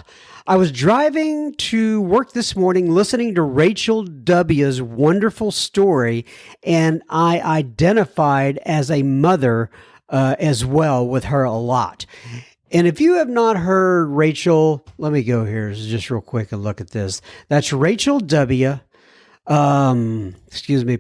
I was driving to work this morning listening to Rachel W.'s wonderful story, and I identified as a mother as well with her a lot. And if you have not heard Rachel, let me go here just real quick and look at this. That's Rachel W.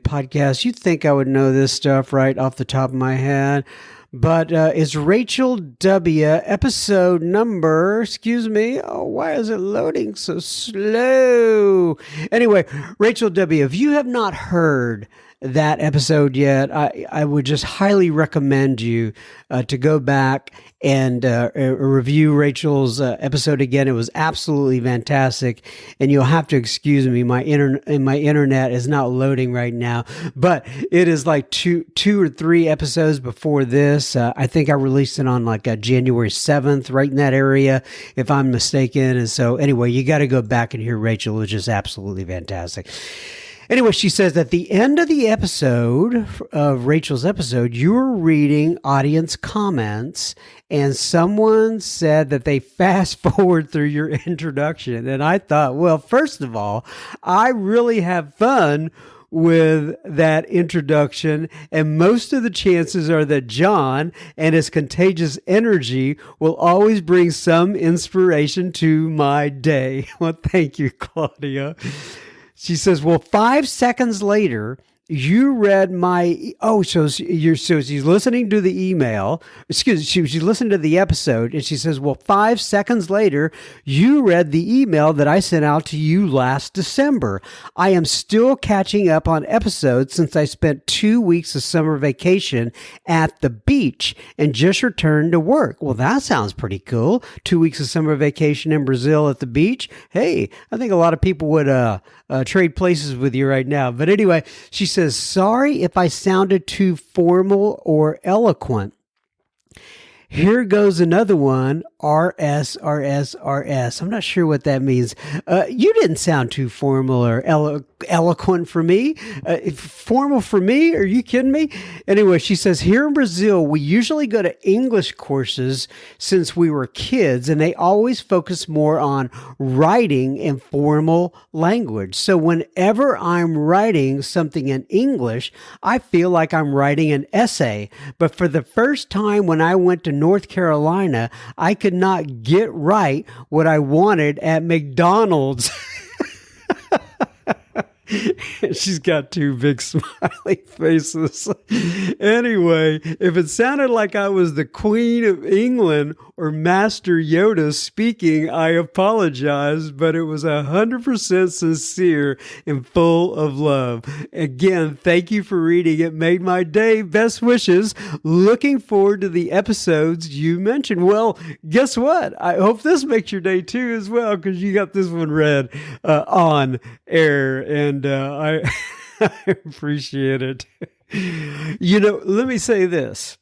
Podcast. You'd think I would know this stuff right off the top of my head, but it's Rachel W. episode number, why is it loading so slow? Anyway, Rachel W., if you have not heard that episode yet, I would just highly recommend you to go back and review Rachel's episode again. It was absolutely fantastic, and you'll have to excuse me. My internet is not loading right now, but it is like two or three episodes before this. this. I think I released it on like January 7th, right in that area, if I'm mistaken. And so anyway, you got to go back and hear Rachel, which is absolutely fantastic. Anyway, she says at the end of the episode, of Rachel's episode, you were reading audience comments and someone said that they fast forward through your introduction. And I thought, well, first of all, I really have fun with that introduction, and most of the chances are that John and his contagious energy will always bring some inspiration to my day. Well, thank you, Claudia. She says, well, 5 seconds later, you read my, so she's listening to the email, she's listening to the episode, and she says, well, 5 seconds later, you read the email that I sent out to you last December. I am still catching up on episodes since I spent 2 weeks of summer vacation at the beach and just returned to work. Well, that sounds pretty cool. 2 weeks of summer vacation in Brazil at the beach. Hey, I think a lot of people would trade places with you right now. But anyway, she says, sorry if I sounded too formal or eloquent. Here goes another one, RS. I'm not sure what that means. You didn't sound too formal or eloquent for me. Formal for me? Are you kidding me? Anyway, she says, here in Brazil, we usually go to English courses since we were kids, and they always focus more on writing and formal language. So whenever I'm writing something in English, I feel like I'm writing an essay. But for the first time when I went to North Carolina, I could not get right what I wanted at McDonald's. She's got two big smiley faces. Anyway, if it sounded like I was the Queen of England or Master Yoda speaking, I apologize, but it was 100% sincere and full of love. Again, thank you for reading. It made my day. Best wishes. Looking forward to the episodes you mentioned. Well, guess what? I hope this makes your day too as well, because you got this one read on air, and I appreciate it. Let me say this.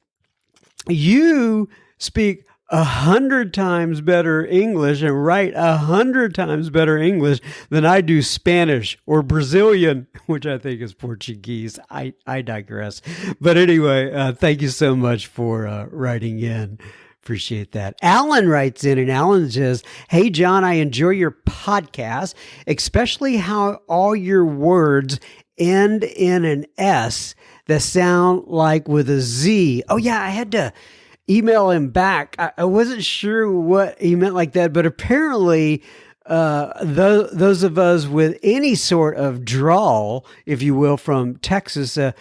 You speak 100 times better English and write 100 times better English than I do Spanish or Brazilian, which I think is Portuguese. I digress. But anyway, thank you so much for writing in. Appreciate that. Alan writes in, and Alan says, hey, John, I enjoy your podcast, especially how all your words end in an S that sound like with a Z. Oh, yeah, I had to email him back. I wasn't sure what he meant like that, but apparently those of us with any sort of drawl, if you will, from Texas, the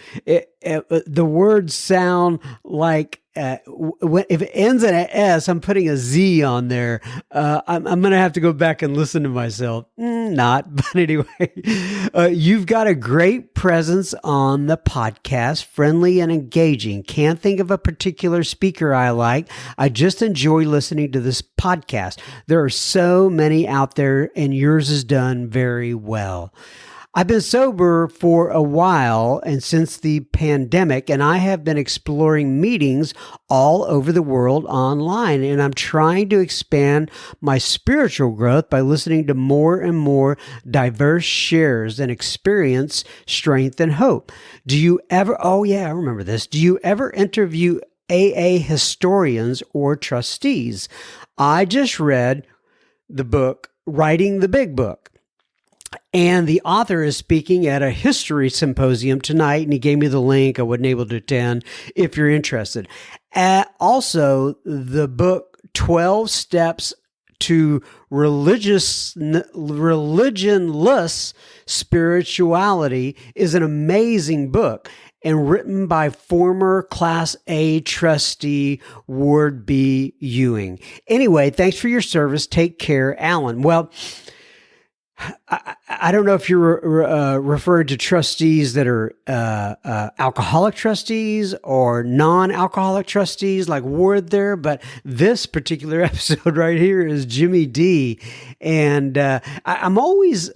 words sound like if it ends in an S, I'm putting a Z on there. I'm going to have to go back and listen to myself. Not, but anyway, you've got a great presence on the podcast, friendly and engaging. Can't think of a particular speaker I like. I just enjoy listening to this podcast. There are so many out there, and yours is done very well. I've been sober for a while and since the pandemic, and I have been exploring meetings all over the world online, and I'm trying to expand my spiritual growth by listening to more and more diverse shares and experience strength and hope. Do you ever, oh yeah, I remember this. Do you ever interview AA historians or trustees? I just read the book, Writing the Big Book. And the author is speaking at a history symposium tonight, and he gave me the link. I wasn't able to attend if you're interested. Also, the book 12 Steps to Religionless Spirituality is an amazing book and written by former Class A trustee Ward B. Ewing. Anyway, thanks for your service. Take care, Alan. Well, I don't know if you're referring to trustees that are alcoholic trustees or non-alcoholic trustees like Ward there, but this particular episode right here is Jimmy D. And I'm always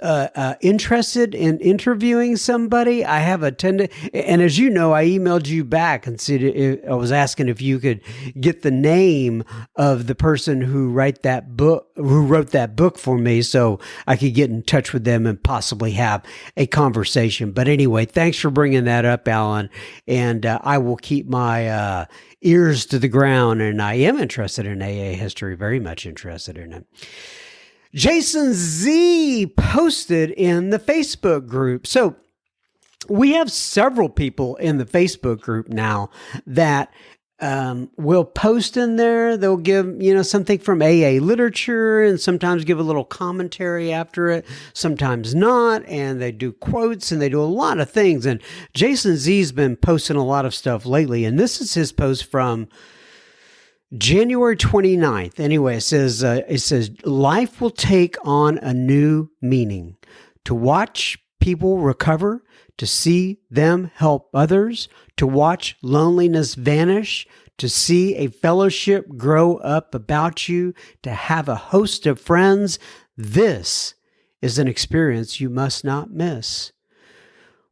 interested in interviewing somebody. I have a tendency, and as you know, I emailed you back and said I was asking if you could get the name of the person who wrote that book for me, so I could get in touch with them and possibly have a conversation. But anyway, thanks for bringing that up, Alan. And I will keep my ears to the ground, and I am interested in AA history, very much interested in it. Jason Z posted in the Facebook group. So we have several people in the Facebook group now that will post in there. They'll give, something from AA literature and sometimes give a little commentary after it, sometimes not. And they do quotes and they do a lot of things. And Jason Z's been posting a lot of stuff lately. And this is his post from January 29th. Anyway, it says, life will take on a new meaning. To watch people recover, to see them help others, to watch loneliness vanish, to see a fellowship grow up about you, to have a host of friends. This is an experience you must not miss.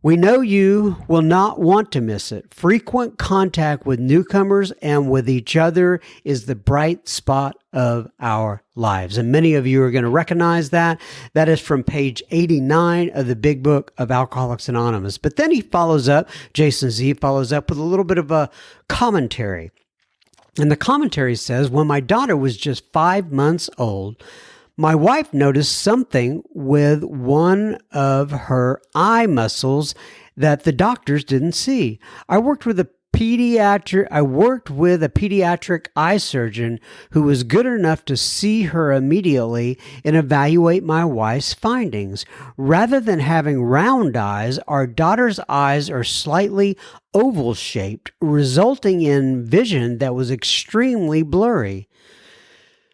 We know you will not want to miss it. Frequent contact with newcomers and with each other is the bright spot of our lives. And many of you are going to recognize that. That is from page 89 of the big book of Alcoholics Anonymous. But then Jason Z follows up with a little bit of a commentary. And the commentary says, when my daughter was just 5 months old, my wife noticed something with one of her eye muscles that the doctors didn't see. I worked with a pediatric eye surgeon who was good enough to see her immediately and evaluate my wife's findings. Rather than having round eyes, our daughter's eyes are slightly oval shaped, resulting in vision that was extremely blurry.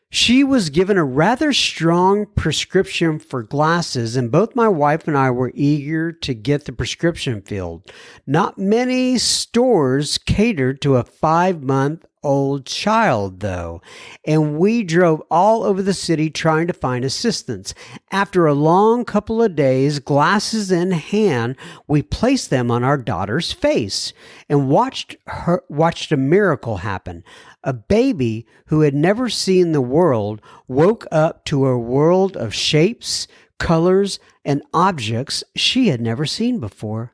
She was given a rather strong prescription for glasses, and both my wife and I were eager to get the prescription filled. Not many stores catered to a 5-month-old child, though, and we drove all over the city trying to find assistance. After a long couple of days, glasses in hand, we placed them on our daughter's face and watched a miracle happen. A baby who had never seen the world woke up to a world of shapes, colors, and objects she had never seen before.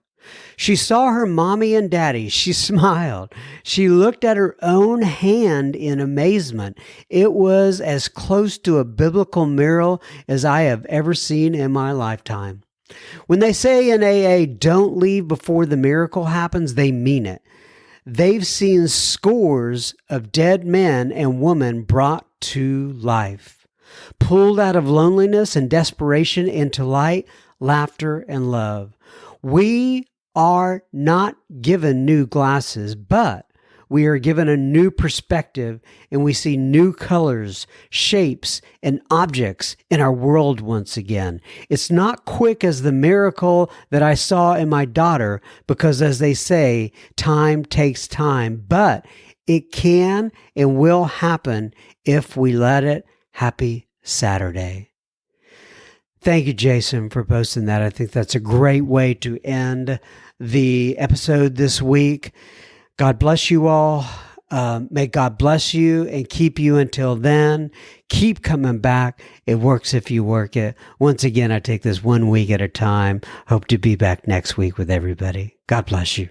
She saw her mommy and daddy. She smiled. She looked at her own hand in amazement. It was as close to a biblical miracle as I have ever seen in my lifetime. When they say in AA, don't leave before the miracle happens, they mean it. They've seen scores of dead men and women brought to life, pulled out of loneliness and desperation into light, laughter, and love. We are not given new glasses, but we are given a new perspective, and we see new colors, shapes, and objects in our world once again. It's not quick as the miracle that I saw in my daughter, because as they say, time takes time, but it can and will happen if we let it. Happy Saturday. Thank you, Jason, for posting that. I think that's a great way to end the episode this week. God bless you all. May God bless you and keep you until then. Keep coming back. It works if you work it. Once again, I take this 1 week at a time. Hope to be back next week with everybody. God bless you.